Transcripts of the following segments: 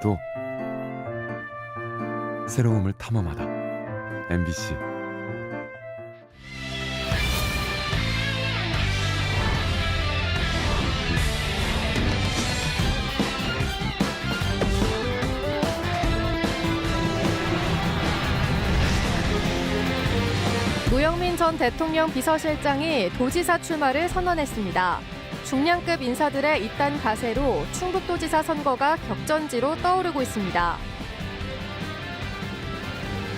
또 새로움을 탐험하다. MBC. 노영민 전 대통령 비서실장이 도지사 출마를 선언했습니다. 중량급 인사들의 이딴 가세로 충북도지사 선거가 격전지로 떠오르고 있습니다.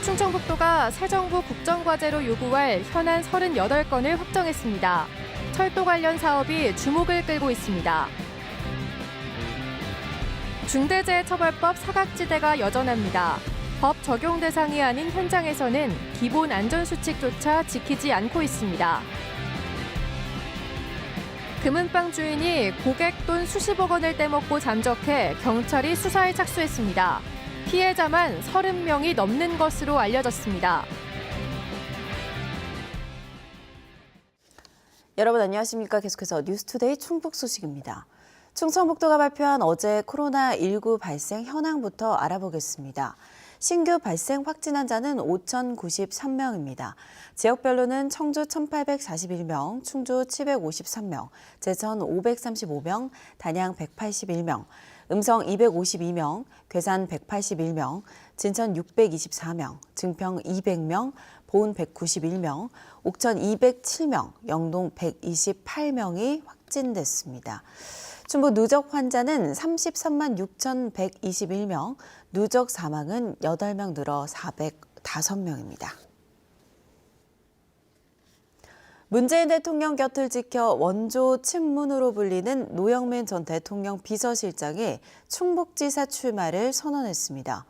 충청북도가 새 정부 국정과제로 요구할 현안 38건을 확정했습니다. 철도 관련 사업이 주목을 끌고 있습니다. 중대재해처벌법 사각지대가 여전합니다. 법 적용 대상이 아닌 현장에서는 기본 안전수칙조차 지키지 않고 있습니다. 금은방 주인이 고객 돈 수십억 원을 떼먹고 잠적해 경찰이 수사에 착수했습니다. 피해자만 30명이 넘는 것으로 알려졌습니다. 여러분 안녕하십니까? 계속해서 뉴스투데이 충북 소식입니다. 충청북도가 발표한 어제 코로나19 발생 현황부터 알아보겠습니다. 신규 발생 확진 환자는 5,093명입니다. 지역별로는 청주 1,841명, 충주 753명, 제천 535명, 단양 181명, 음성 252명, 괴산 181명, 진천 624명, 증평 200명, 보은 191명, 옥천 207명, 영동 128명이 확진됐습니다. 충북 누적 환자는 33만 6,121명, 누적 사망은 8명 늘어 405명입니다. 문재인 대통령 곁을 지켜 원조 친문으로 불리는 노영민 전 대통령 비서실장이 충북지사 출마를 선언했습니다.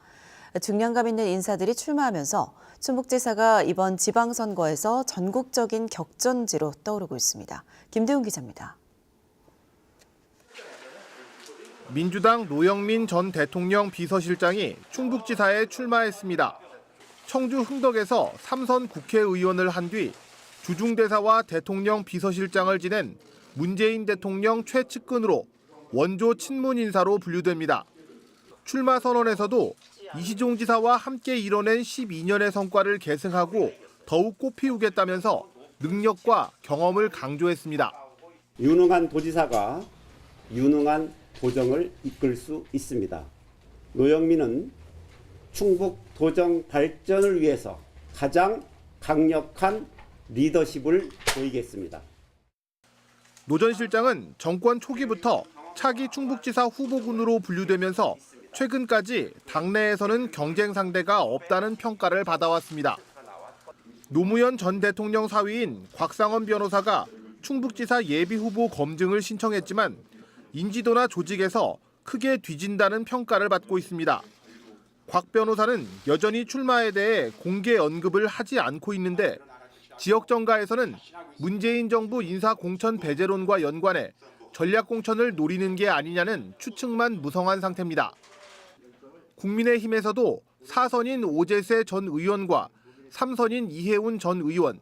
중량감 있는 인사들이 출마하면서 충북지사가 이번 지방선거에서 전국적인 격전지로 떠오르고 있습니다. 김대훈 기자입니다. 민주당 노영민 전 대통령 비서실장이 충북지사에 출마했습니다. 청주 흥덕에서 3선 국회의원을 한 뒤 주중대사와 대통령 비서실장을 지낸 문재인 대통령 최측근으로 원조 친문 인사로 분류됩니다. 출마 선언에서도 이시종 지사와 함께 이뤄낸 12년의 성과를 계승하고 더욱 꽃피우겠다면서 능력과 경험을 강조했습니다. 유능한 도지사가 유능한 도정을 이끌 수 있습니다. 노영민은 충북 도정 발전을 위해서 가장 강력한 리더십을 보이겠습니다. 노 전 실장은 정권 초기부터 차기 충북지사 후보군으로 분류되면서 최근까지 당내에서는 경쟁 상대가 없다는 평가를 받아왔습니다. 노무현 전 대통령 사위인 곽상원 변호사가 충북지사 예비후보 검증을 신청했지만 인지도나 조직에서 크게 뒤진다는 평가를 받고 있습니다. 곽 변호사는 여전히 출마에 대해 공개 언급을 하지 않고 있는데 지역 정가에서는 문재인 정부 인사 공천 배제론과 연관해 전략 공천을 노리는 게 아니냐는 추측만 무성한 상태입니다. 국민의힘에서도 4선인 오재세 전 의원과 3선인 이해운 전 의원,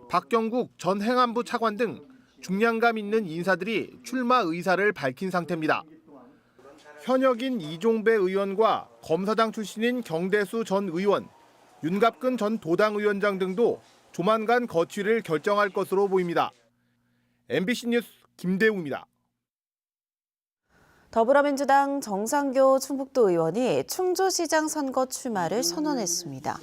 박경국 전 행안부 차관 등 중량감 있는 인사들이 출마 의사를 밝힌 상태입니다. 현역인 이종배 의원과 검사장 출신인 경대수 전 의원, 윤갑근 전 도당위원장 등도 조만간 거취를 결정할 것으로 보입니다. MBC 뉴스 김대웅입니다. 더불어민주당 정상교 충북도 의원이 충주시장 선거 출마를 선언했습니다.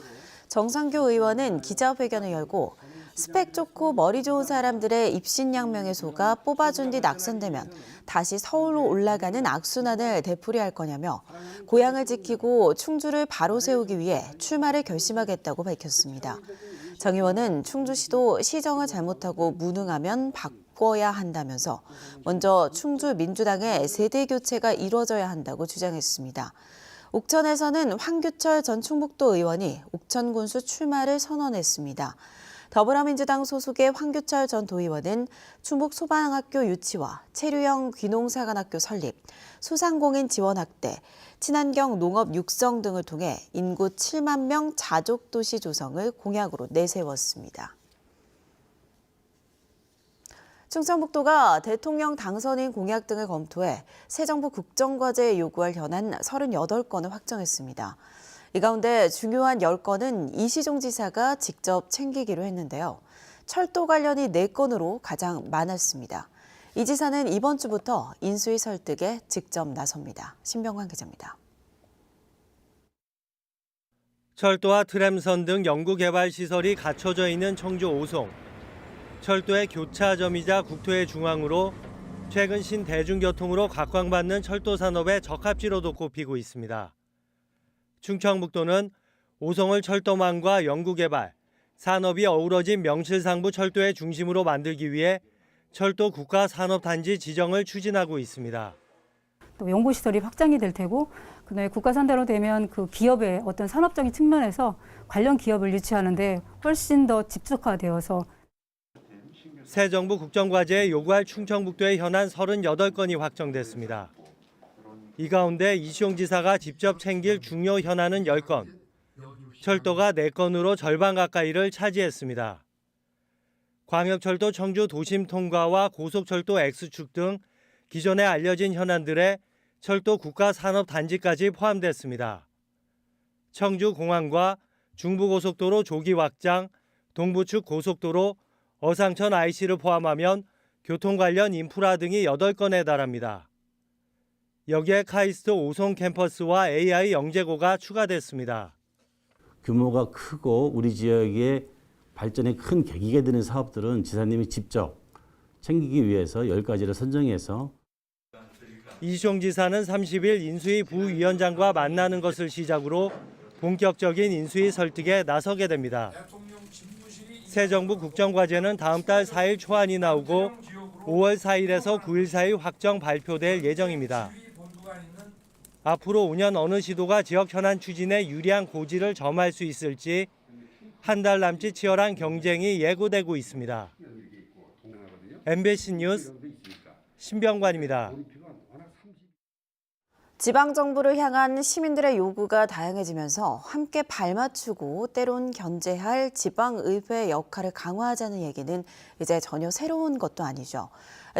정상교 의원은 기자회견을 열고 스펙 좋고 머리 좋은 사람들의 입신양명에 속아 뽑아준 뒤 낙선되면 다시 서울로 올라가는 악순환을 되풀이할 거냐며 고향을 지키고 충주를 바로 세우기 위해 출마를 결심하겠다고 밝혔습니다. 정 의원은 충주시도 시정을 잘못하고 무능하면 바꿔야 한다면서 먼저 충주 민주당의 세대 교체가 이루어져야 한다고 주장했습니다. 옥천에서는 황규철 전 충북도 의원이 옥천군수 출마를 선언했습니다. 더불어민주당 소속의 황규철 전 도의원은 충북 소방학교 유치와 체류형 귀농사관학교 설립, 소상공인 지원 확대, 친환경 농업 육성 등을 통해 인구 7만 명 자족도시 조성을 공약으로 내세웠습니다. 충청북도가 대통령 당선인 공약 등을 검토해 새 정부 국정과제에 요구할 현안 38건을 확정했습니다. 이 가운데 중요한 10건은 이시종 지사가 직접 챙기기로 했는데요. 철도 관련이 4건으로 가장 많았습니다. 이 지사는 이번 주부터 인수위 설득에 직접 나섭니다. 신병관 기자입니다. 철도와 트램선 등 연구개발 시설이 갖춰져 있는 청주 오송. 철도의 교차점이자 국토의 중앙으로 최근 신대중교통으로 각광받는 철도 산업의 적합지로도 꼽히고 있습니다. 충청북도는 오송을 철도망과 연구개발, 산업이 어우러진 명실상부 철도의 중심으로 만들기 위해 철도 국가산업단지 지정을 추진하고 있습니다. 또 연구시설이 확장이 될 테고 그다음에 국가산단으로 되면 그 기업의 어떤 산업적인 측면에서 관련 기업을 유치하는 데 훨씬 더 집중화되어서 새 정부 국정과제에 요구할 충청북도의 현안 38건이 확정됐습니다. 이 가운데 이시종 지사가 직접 챙길 중요 현안은 10건, 철도가 4건으로 절반 가까이를 차지했습니다. 광역철도 청주 도심 통과와 고속철도 X축 등 기존에 알려진 현안들에 철도 국가산업단지까지 포함됐습니다. 청주공항과 중부고속도로 조기 확장, 동부측 고속도로, 어상천 IC를 포함하면 교통 관련 인프라 등이 8건에 달합니다. 여기에 카이스트 오송 캠퍼스와 AI 영재고가 추가됐습니다. 규모가 크고 우리 지역의 발전에 큰 계기가 되는 사업들은 지사님이 직접 챙기기 위해서 10가지를 선정해서 이시종 지사는 30일 인수위 부위원장과 만나는 것을 시작으로 본격적인 인수위 설득에 나서게 됩니다. 새 정부 국정과제는 다음 달 4일 초안이 나오고 5월 4일에서 9일 사이 확정 발표될 예정입니다. 앞으로 5년 어느 시도가 지역 현안 추진에 유리한 고지를 점할 수 있을지 한 달 남짓 치열한 경쟁이 예고되고 있습니다. MBC 뉴스 신병관입니다. 지방정부를 향한 시민들의 요구가 다양해지면서 함께 발맞추고 때론 견제할 지방의회의 역할을 강화하자는 얘기는 이제 전혀 새로운 것도 아니죠.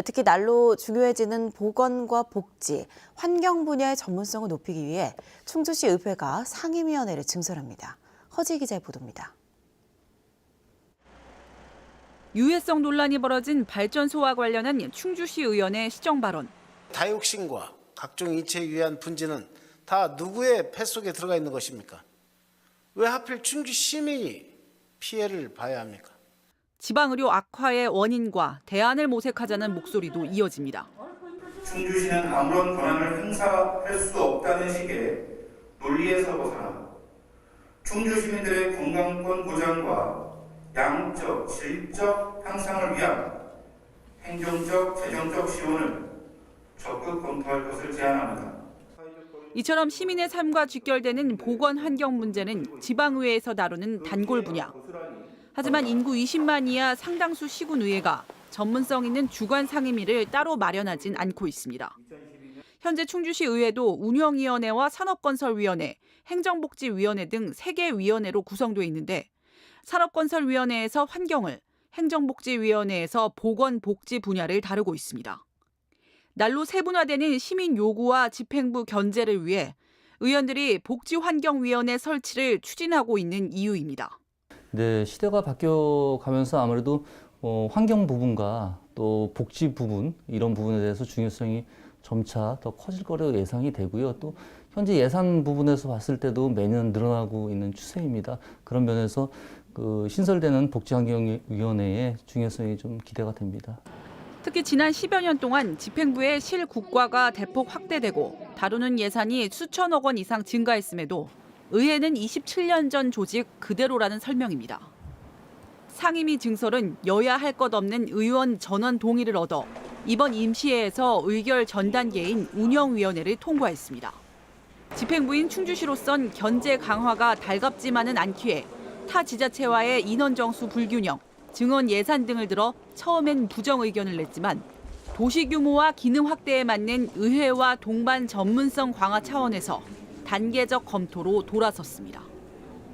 특히 날로 중요해지는 보건과 복지, 환경 분야의 전문성을 높이기 위해 충주시 의회가 상임위원회를 증설합니다. 허지 기자의 보도입니다. 유해성 논란이 벌어진 발전소와 관련한 충주시 의원의 시정 발언. 다육신과 각종 인체에 유해한 분지는 다 누구의 폐 속에 들어가 있는 것입니까? 왜 하필 충주 시민이 피해를 봐야 합니까? 지방의료 악화의 원인과 대안을 모색하자는 목소리도 이어집니다. 충주시는 아무런 권한을 행사할 수 없다는 식의 논리에서 벗어나 충주 시민들의 건강권 보장과 양적, 질적 향상을 위한 행정적, 재정적 지원을 적극 검토할 것을 제안합니다. 이처럼 시민의 삶과 직결되는 보건 환경 문제는 지방의회에서 다루는 단골 분야. 하지만 인구 20만 이하 상당수 시군의회가 전문성 있는 주관 상임위를 따로 마련하진 않고 있습니다. 현재 충주시 의회도 운영위원회와 산업건설위원회, 행정복지위원회 등 3개 위원회로 구성돼 있는데 산업건설위원회에서 환경을, 행정복지위원회에서 보건복지 분야를 다루고 있습니다. 날로 세분화되는 시민 요구와 집행부 견제를 위해 의원들이 복지환경위원회 설치를 추진하고 있는 이유입니다. 네, 시대가 바뀌어가면서 아무래도 환경 부분과 또 복지 부분 이런 부분에 대해서 중요성이 점차 더 커질 거로 예상이 되고요. 또 현재 예산 부분에서 봤을 때도 매년 늘어나고 있는 추세입니다. 그런 면에서 신설되는 복지환경위원회의 중요성이 좀 기대가 됩니다. 특히 지난 10여 년 동안 집행부의 실국과가 대폭 확대되고 다루는 예산이 수천억 원 이상 증가했음에도 의회는 27년 전 조직 그대로라는 설명입니다. 상임위 증설은 여야 할 것 없는 의원 전원 동의를 얻어 이번 임시회에서 의결 전 단계인 운영위원회를 통과했습니다. 집행부인 충주시로선 견제 강화가 달갑지만은 않기에 타 지자체와의 인원 정수 불균형, 증언 예산 등을 들어 처음엔 부정 의견을 냈지만 도시 규모와 기능 확대에 맞는 의회와 동반 전문성 강화 차원에서 단계적 검토로 돌아섰습니다.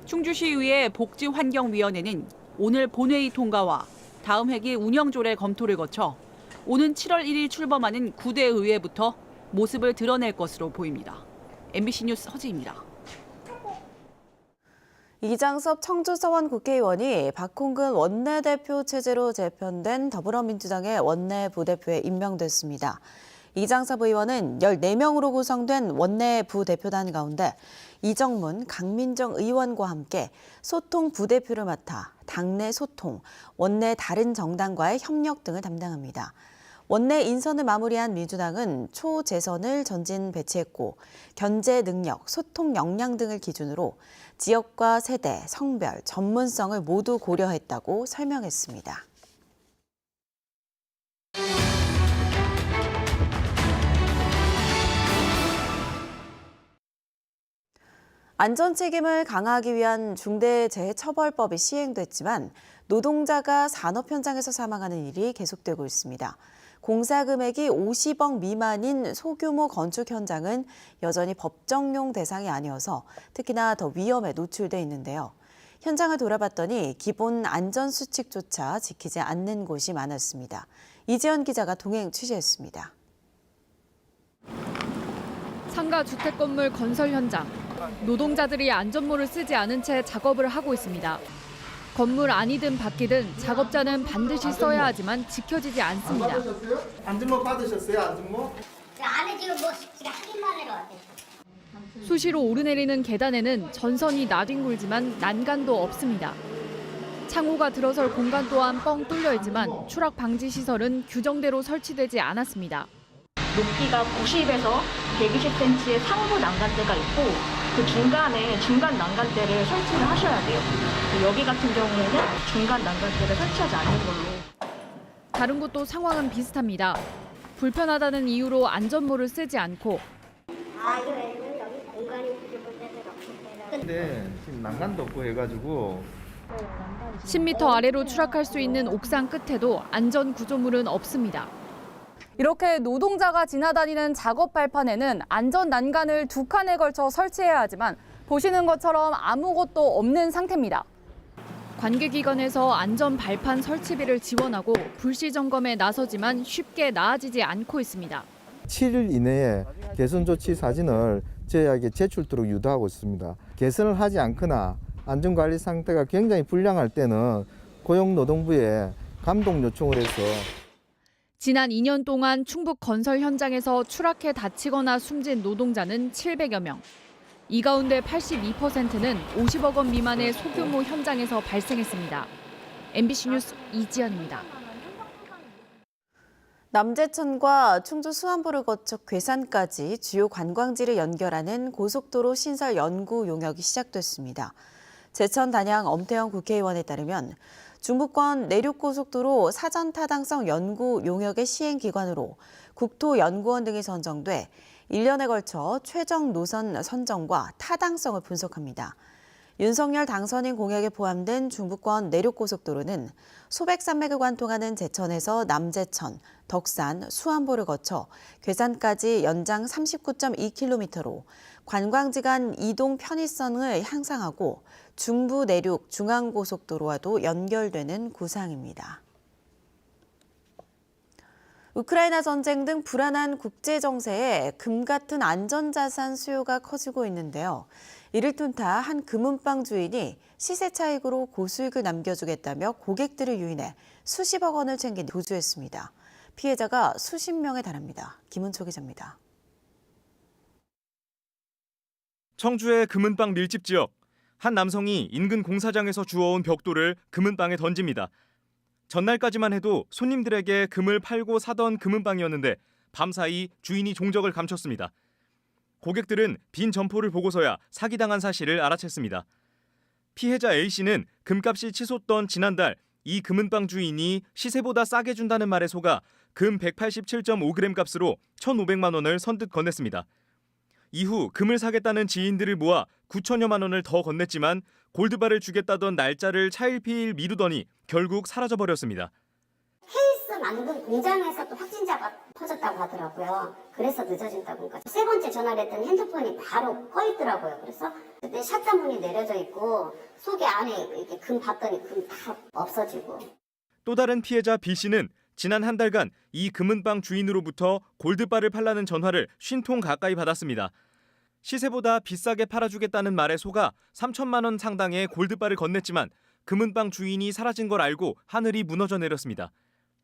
충주시의회 복지환경위원회는 오늘 본회의 통과와 다음 회기 운영조례 검토를 거쳐 오는 7월 1일 출범하는 9대 의회부터 모습을 드러낼 것으로 보입니다. MBC 뉴스 허지입니다. 이장섭 청주서원 국회의원이 박홍근 원내대표 체제로 재편된 더불어민주당의 원내 부대표에 임명됐습니다. 이장섭 의원은 14명으로 구성된 원내 부대표단 가운데 이정문, 강민정 의원과 함께 소통 부대표를 맡아 당내 소통, 원내 다른 정당과의 협력 등을 담당합니다. 원내 인선을 마무리한 민주당은 초재선을 전진 배치했고 견제 능력, 소통 역량 등을 기준으로 지역과 세대, 성별, 전문성을 모두 고려했다고 설명했습니다. 안전 책임을 강화하기 위한 중대재해처벌법이 시행됐지만 노동자가 산업 현장에서 사망하는 일이 계속되고 있습니다. 공사 금액이 50억 미만인 소규모 건축 현장은 여전히 법정용 대상이 아니어서 특히나 더 위험에 노출돼 있는데요. 현장을 돌아봤더니 기본 안전 수칙조차 지키지 않는 곳이 많았습니다. 이지연 기자가 동행 취재했습니다. 상가 주택 건물 건설 현장. 노동자들이 안전모를 쓰지 않은 채 작업을 하고 있습니다. 건물 안이든 밖이든 작업자는 반드시 써야 하지만 지켜지지 않습니다. 안전모 받으셨어요? 안전모? 안에 지금 확인만 해러 왔대요. 수시로 오르내리는 계단에는 전선이 나뒹굴지만 난간도 없습니다. 창호가 들어설 공간 또한 뻥 뚫려 있지만 추락 방지 시설은 규정대로 설치되지 않았습니다. 높이가 90에서 120cm의 상부 난간대가 있고 그 중간에 중간 난간대를 설치를 하셔야 돼요. 여기 같은 경우에는 중간 난간대를 설치하지 않는 걸로. 다른 곳도 상황은 비슷합니다. 불편하다는 이유로 안전모를 쓰지 않고 이거는 여기 공간이 부족해서 근데 지금 난간도 없고 해가지고 10m 아래로 추락할 수 있는 옥상 끝에도 안전 구조물은 없습니다. 이렇게 노동자가 지나다니는 작업 발판에는 안전 난간을 2칸에 걸쳐 설치해야 하지만 보시는 것처럼 아무것도 없는 상태입니다. 관계기관에서 안전 발판 설치비를 지원하고 불시 점검에 나서지만 쉽게 나아지지 않고 있습니다. 7일 이내에 개선 조치 사진을 저희에게 제출토록 유도하고 있습니다. 개선을 하지 않거나 안전관리 상태가 굉장히 불량할 때는 고용노동부에 감독 요청을 해서 지난 2년 동안 충북 건설 현장에서 추락해 다치거나 숨진 노동자는 700여 명. 이 가운데 82%는 50억 원 미만의 소규모 현장에서 발생했습니다. MBC 뉴스 이지연입니다. 남제천과 충주 수안보를 거쳐 괴산까지 주요 관광지를 연결하는 고속도로 신설 연구 용역이 시작됐습니다. 제천 단양 엄태영 국회의원에 따르면 중부권 내륙고속도로 사전타당성 연구 용역의 시행기관으로 국토연구원 등이 선정돼 1년에 걸쳐 최종 노선 선정과 타당성을 분석합니다. 윤석열 당선인 공약에 포함된 중부권 내륙고속도로는 소백산맥을 관통하는 제천에서 남제천, 덕산, 수안보를 거쳐 괴산까지 연장 39.2km로 관광지 간 이동 편의성을 향상하고 중부 내륙 중앙고속도로와도 연결되는 구상입니다. 우크라이나 전쟁 등 불안한 국제 정세에 금 같은 안전자산 수요가 커지고 있는데요. 이를 둔타 한 금은방 주인이 시세 차익으로 고수익을 남겨주겠다며 고객들을 유인해 수십억 원을 챙긴 도주했습니다. 피해자가 수십 명에 달합니다. 김은초 기자입니다. 청주의 금은방 밀집 지역. 한 남성이 인근 공사장에서 주워온 벽돌을 금은방에 던집니다. 전날까지만 해도 손님들에게 금을 팔고 사던 금은방이었는데 밤사이 주인이 종적을 감췄습니다. 고객들은 빈 점포를 보고서야 사기당한 사실을 알아챘습니다. 피해자 A씨는 금값이 치솟던 지난달 이 금은방 주인이 시세보다 싸게 준다는 말에 속아 금 187.5g 값으로 1,500만 원을 선뜻 건넸습니다. 이후 금을 사겠다는 지인들을 모아 9천여만 원을 더 건넸지만 골드바를 주겠다던 날짜를 차일피일 미루더니 결국 사라져버렸습니다. 케이스 만든 공장에서 또 확진자가 터졌다고 하더라고요. 그래서 늦어진다고. 그러니까 세 번째 전화를 했더니 핸드폰이 바로 꺼 있더라고요. 그래서 그때 샷단문이 내려져 있고 속에 안에 이렇게 금 봤더니 금 다 없어지고. 또 다른 피해자 B씨는 지난 한 달간 이 금은방 주인으로부터 골드바를 팔라는 전화를 50통 가까이 받았습니다. 시세보다 비싸게 팔아주겠다는 말에 속아 3천만 원 상당의 골드바를 건넸지만 금은방 주인이 사라진 걸 알고 하늘이 무너져 내렸습니다.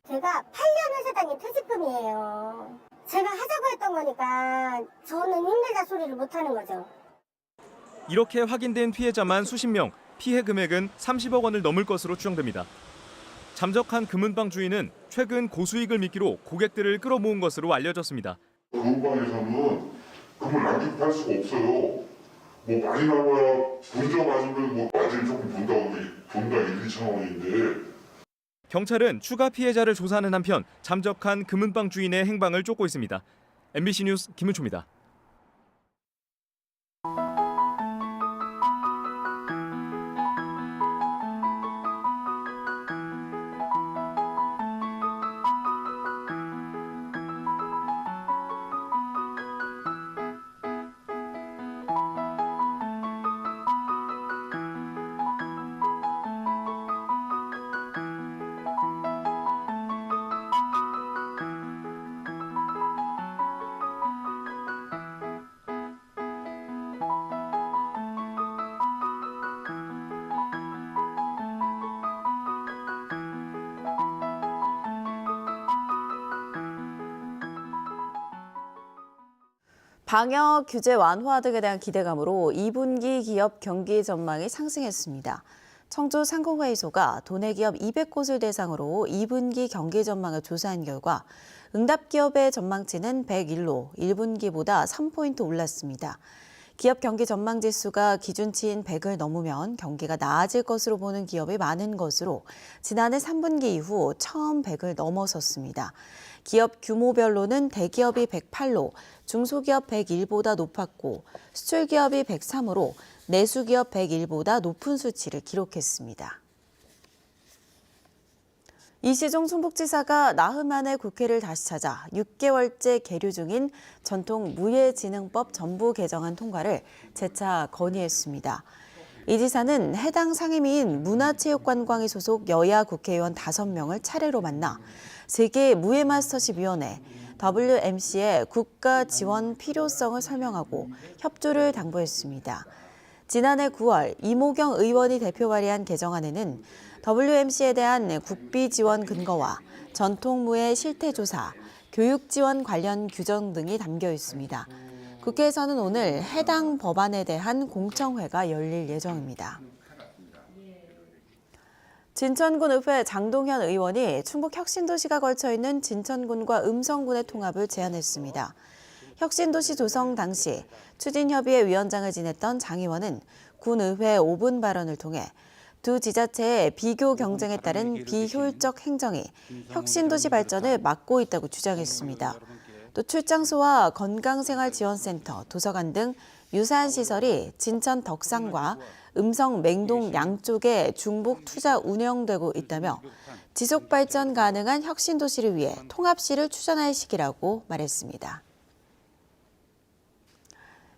제가 8년 회사다닌 퇴직금이에요. 제가 하자고 했던 거니까 저는 힘들다 소리를 못하는 거죠. 이렇게 확인된 피해자만 수십 명, 피해 금액은 30억 원을 넘을 것으로 추정됩니다. 잠적한 금은방 주인은 최근 고수익을 미끼로 고객들을 끌어모은 것으로 알려졌습니다. 금은방에서는 금을 남기고 팔 수가 없어요. 뭐 많이 나와야 분자 맞으면 뭐 마진을 조금 본다 1, 2천 원인데. 경찰은 추가 피해자를 조사하는 한편 잠적한 금은방 주인의 행방을 쫓고 있습니다. MBC 뉴스 김은초입니다. 방역 규제 완화 등에 대한 기대감으로 2분기 기업 경기 전망이 상승했습니다. 청주 상공회의소가 도내 기업 200곳을 대상으로 2분기 경기 전망을 조사한 결과 응답 기업의 전망치는 101로 1분기보다 3포인트 올랐습니다. 기업 경기 전망 지수가 기준치인 100을 넘으면 경기가 나아질 것으로 보는 기업이 많은 것으로 지난해 3분기 이후 처음 100을 넘어섰습니다. 기업 규모별로는 대기업이 108로 중소기업 101보다 높았고 수출기업이 103으로 내수기업 101보다 높은 수치를 기록했습니다. 이시종 충북지사가 나흘 만에 국회를 다시 찾아 6개월째 계류 중인 전통 무예진흥법 전부 개정안 통과를 재차 건의했습니다. 이 지사는 해당 상임위인 문화체육관광위 소속 여야 국회의원 5명을 차례로 만나 세계 무예마스터십위원회 WMC의 국가 지원 필요성을 설명하고 협조를 당부했습니다. 지난해 9월 이모경 의원이 대표 발의한 개정안에는 WMC에 대한 국비 지원 근거와 전통무예 실태 조사, 교육 지원 관련 규정 등이 담겨 있습니다. 국회에서는 오늘 해당 법안에 대한 공청회가 열릴 예정입니다. 진천군 의회 장동현 의원이 충북 혁신도시가 걸쳐있는 진천군과 음성군의 통합을 제안했습니다. 혁신도시 조성 당시 추진협의회 위원장을 지냈던 장 의원은 군의회 5분 발언을 통해 두 지자체의 비교 경쟁에 따른 비효율적 행정이 혁신도시 발전을 막고 있다고 주장했습니다. 또 출장소와 건강생활지원센터, 도서관 등 유사한 시설이 진천 덕산과 음성 맹동 양쪽에 중복 투자 운영되고 있다며 지속 발전 가능한 혁신도시를 위해 통합시를 추진할 시기라고 말했습니다.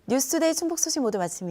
뉴스투데이 충북 소식 모두 마칩니다.